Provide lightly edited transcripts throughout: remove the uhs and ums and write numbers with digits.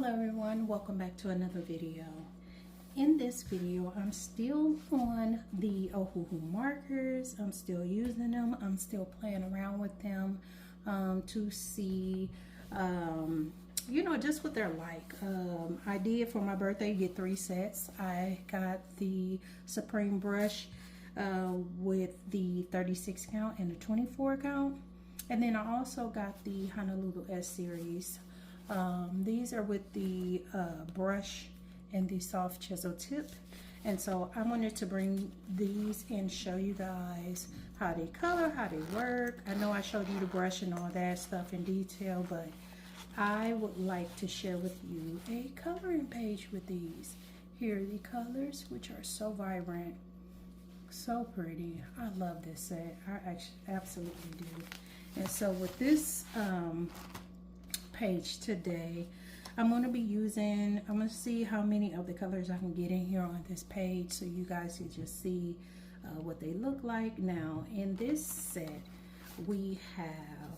Hello everyone, welcome back to another video. In this video, I'm still on the Ohuhu markers. I'm still using them. I'm still playing around with them to see, just what they're like. I did for my birthday get 3 sets. I got the Supreme brush with the 36 count and the 24 count. And then I also got the Honolulu S series. These are with the brush and the soft chisel tip, and so I wanted to bring these and show you guys how they color, how they work. I know I showed you the brush and all that stuff in detail, but I would like to share with you a coloring page with these. Here are the colors, which are so vibrant, so pretty. I love this set. I actually absolutely do. And so with this page today, I'm going to see how many of the colors I can get in here on this page so you guys can just see what they look like. Now in this set we have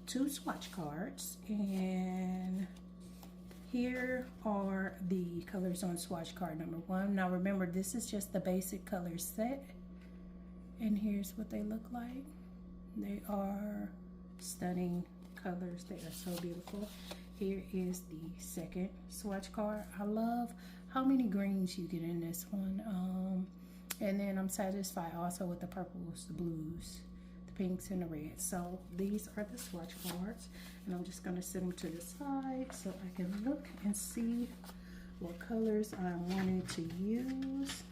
2 swatch cards, and here are the colors on swatch card number 1. Now remember, this is just the basic color set, and here's what they look like. They are stunning colors. They are so beautiful. Here is the second swatch card. I love how many greens you get in this one. And then I'm satisfied also with the purples, the blues, the pinks, and the reds. So these are the swatch cards, and I'm just gonna set them to the side so I can look and see what colors I'm wanting to use.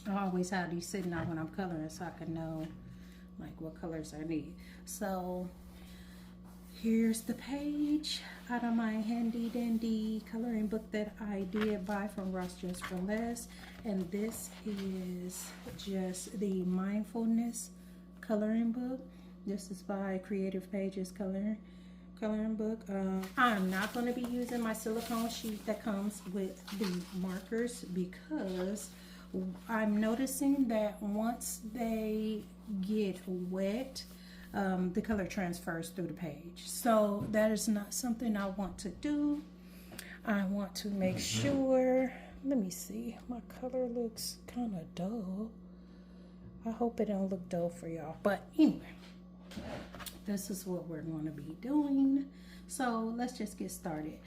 I always have these sitting out when I'm coloring so I can know like what colors I need. So here's the page out of my handy dandy coloring book that I did buy from Ross Just for Less, and this is just the mindfulness coloring book. This is by Creative Pages coloring book. I'm not going to be using my silicone sheet that comes with the markers because I'm noticing that once they get wet, the color transfers through the page. So that is not something I want to do. I want to make sure, let me see, my color looks kind of dull. I hope it don't look dull for y'all. But anyway, this is what we're going to be doing. So let's just get started.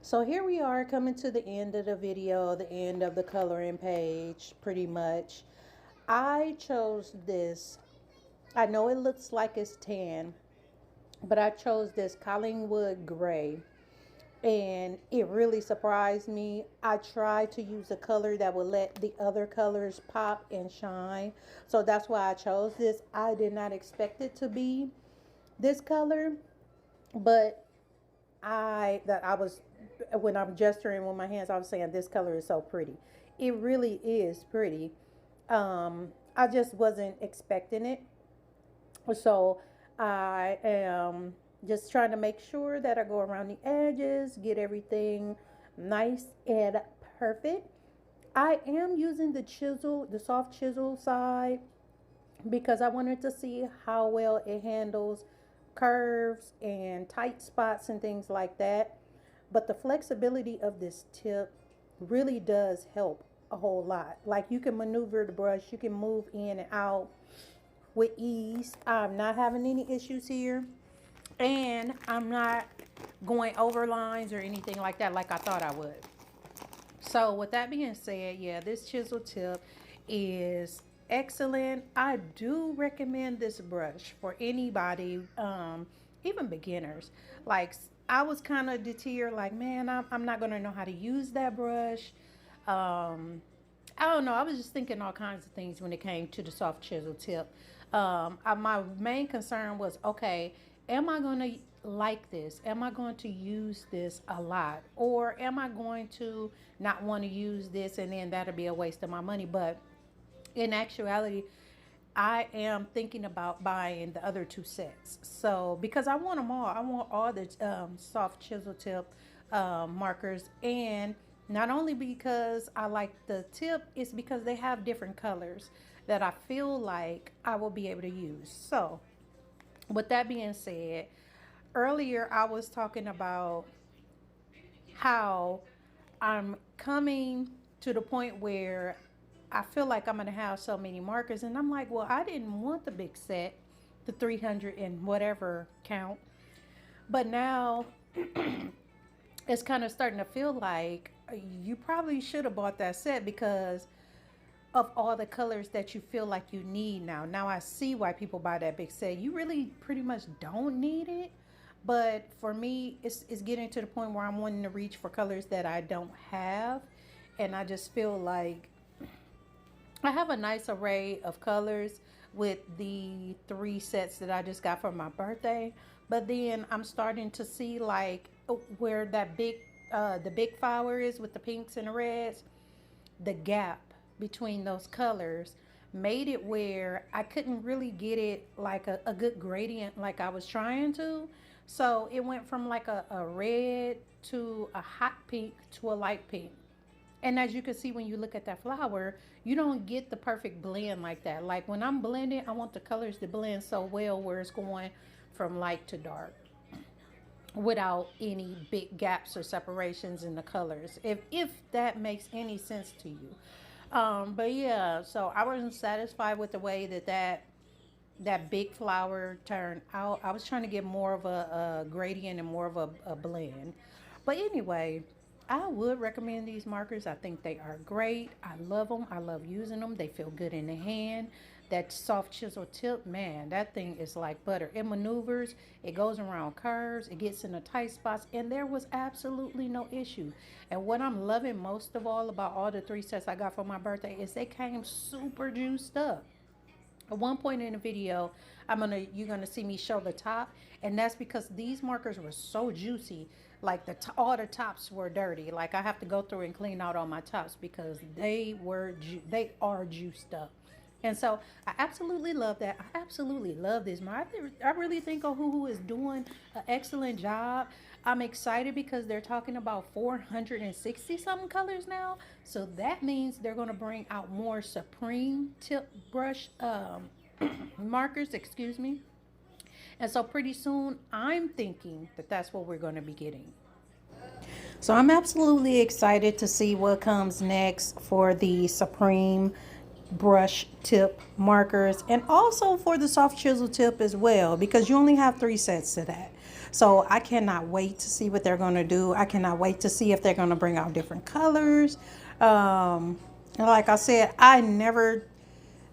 So here we are coming to the end of the video, the end of the coloring page, pretty much. I chose this. I know it looks like it's tan, but I chose this Collingwood gray, and it really surprised me. I tried to use a color that would let the other colors pop and shine, so that's why I chose this. I did not expect it to be this color, but I was, when I'm gesturing with my hands, I was saying this color is so pretty. It really is pretty. I just wasn't expecting it. So I am just trying to make sure that I go around the edges, get everything nice and perfect. I am using the chisel, the soft chisel side, because I wanted to see how well it handles curves and tight spots and things like that. But the flexibility of this tip really does help a whole lot. Like, you can maneuver the brush, you can move in and out with ease. I'm not having any issues here, and I'm not going over lines or anything like that like I thought I would. So with that being said, yeah, this chisel tip is excellent. I do recommend this brush for anybody, even beginners. Like, I was kind of deterred, like, man, I'm not gonna know how to use that brush. I don't know. I was just thinking all kinds of things when it came to the soft chisel tip. My main concern was, okay, am I going to like this? Am I going to use this a lot? Or am I going to not want to use this, and then that'll be a waste of my money? But in actuality, I am thinking about buying the other two sets. So, because I want them all. I want all the soft chisel tip markers. And not only because I like the tip, it's because they have different colors that I feel like I will be able to use. So, with that being said, earlier I was talking about how I'm coming to the point where I feel like I'm going to have so many markers. And I'm like, well, I didn't want the big set, the 300 and whatever count. But now it's kind of starting to feel like you probably should have bought that set because of all the colors that you feel like you need now. Now I see why people buy that big set. You really pretty much don't need it. But for me, it's getting to the point where I'm wanting to reach for colors that I don't have. And I just feel like I have a nice array of colors with the 3 sets that I just got for my birthday. But then I'm starting to see like where that the big flower is with the pinks and the reds. The gap between those colors made it where I couldn't really get it like a good gradient like I was trying to. So it went from like a red to a hot pink to a light pink. And as you can see when you look at that flower, you don't get the perfect blend like that. Like when I'm blending, I want the colors to blend so well where it's going from light to dark without any big gaps or separations in the colors. If that makes any sense to you. But yeah, so I wasn't satisfied with the way that big flower turned out. I was trying to get more of a gradient and more of a blend. But anyway, I would recommend these markers. I think they are great. I love them. I love using them. They feel good in the hand. That soft chisel tip, man, that thing is like butter. It maneuvers, it goes around curves, it gets in the tight spots, and there was absolutely no issue. And what I'm loving most of all about all the 3 sets I got for my birthday is they came super juiced up. At one point in the video, you're gonna see me show the top, and that's because these markers were so juicy. Like all the tops were dirty. Like I have to go through and clean out all my tops because they are juiced up. And so I absolutely love that. I absolutely love this. I really think Ohuhu is doing an excellent job. I'm excited because they're talking about 460 something colors now. So that means they're going to bring out more Supreme tip brush markers, excuse me. And so pretty soon I'm thinking that that's what we're going to be getting. So I'm absolutely excited to see what comes next for the Supreme brush tip markers and also for the soft chisel tip as well, because you only have 3 sets of that. So I cannot wait to see what they're going to do. I cannot wait to see if they're going to bring out different colors. Like I said, I never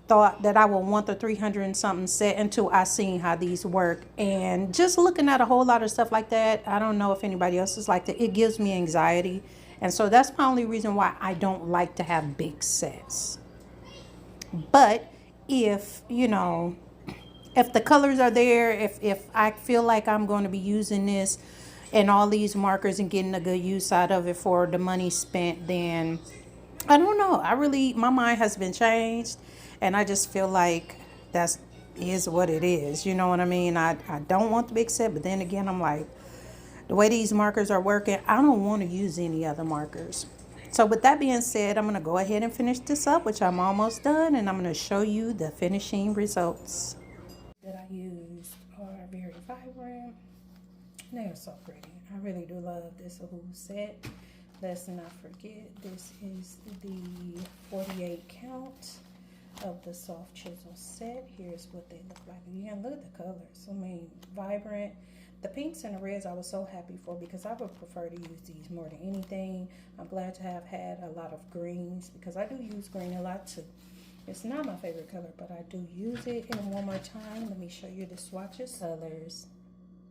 thought that I would want the 300 and something set until I seen how these work. And just looking at a whole lot of stuff like that, I don't know if anybody else is like that. It gives me anxiety. And so that's my only reason why I don't like to have big sets. But if, if the colors are there, if I feel like I'm going to be using this and all these markers and getting a good use out of it for the money spent, then I don't know. My mind has been changed, and I just feel like that's is what it is. You know what I mean? I don't want the big set, but then again, I'm like, the way these markers are working, I don't want to use any other markers. So with that being said, I'm going to go ahead and finish this up, which I'm almost done, and I'm going to show you the finishing results. That I used are very vibrant. They're so pretty. I really do love this Ohuhu set. Let's not forget, this is the 48 count of the soft chisel set. Here's what they look like. Again, look at the colors. I mean, vibrant. The pinks and the reds I was so happy for because I would prefer to use these more than anything. I'm glad to have had a lot of greens because I do use green a lot too. It's not my favorite color, but I do use it. And one more time, let me show you the swatches colors.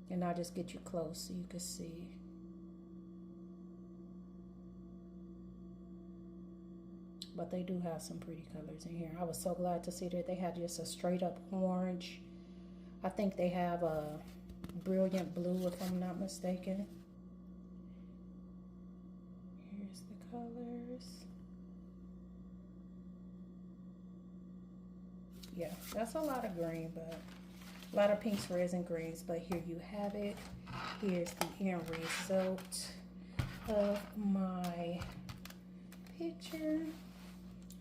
And I'll just get you close so you can see. But they do have some pretty colors in here. I was so glad to see that they had just a straight up orange. I think they have a brilliant blue, if I'm not mistaken. Here's the colors. Yeah, that's a lot of green, but a lot of pinks, reds, and greens. But here you have it. Here's the end result of my picture.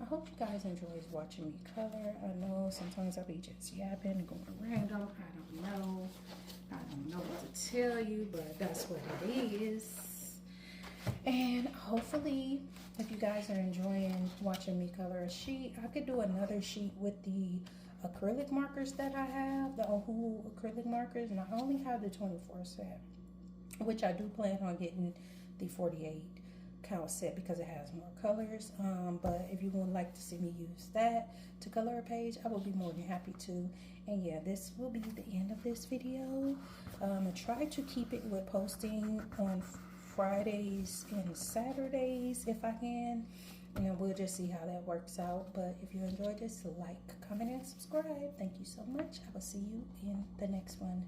I hope you guys enjoy watching me color. I know sometimes I'll be just yapping, going random. I don't know what to tell you, but that's what it is. And hopefully, if you guys are enjoying watching me color a sheet, I could do another sheet with the acrylic markers that I have, the Ohuhu acrylic markers. And I only have the 24 set, which I do plan on getting the 48 count set because it has more colors. But if you would like to see me use that to color a page, I will be more than happy to. And yeah, this will be the end of this video. I try to keep it with posting on Fridays and Saturdays if I can, and we'll just see how that works out. But if you enjoyed this, like, comment, and subscribe. Thank you so much. I will see you in the next one.